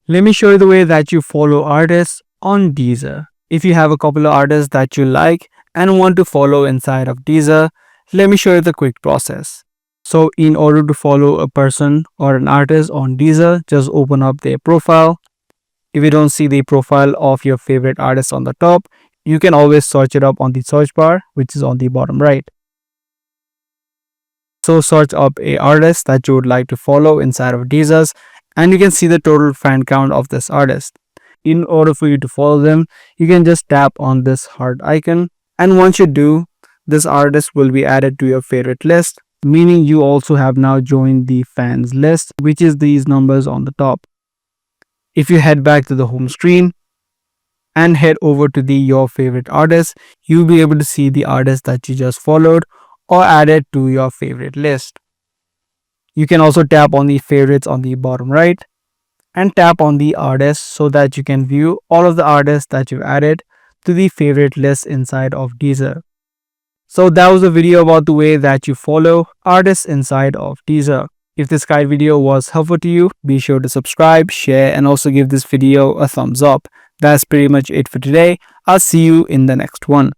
Let me show you the way that you follow artists on Deezer. If you have a couple of artists that you like and want to follow inside of Deezer, let me show you the quick process. So in order to follow a person or an artist on Deezer, just open up their profile. If you don't see the profile of your favorite artist on the top, you can always search it up on the search bar, which is on the bottom right. So search up a artist that you would like to follow inside of Deezer, and you can see the total fan count of this artist. In order for you to follow them, you can just tap on this heart icon, and once you do, this artist will be added to your favorite list, meaning you also have now joined the fans list, which is these numbers on the top. If you head back to the home screen and head over to the your favorite artist, you'll be able to see the artist that you just followed or added to your favorite list. You can also tap on the favorites on the bottom right and tap on the artist so that you can view all of the artists that you've added to the favorite list inside of Deezer. So that was a video about the way that you follow artists inside of Deezer. If this guide video was helpful to you, be sure to subscribe, share, and also give this video a thumbs up. That's pretty much it for today. I'll see you in the next one.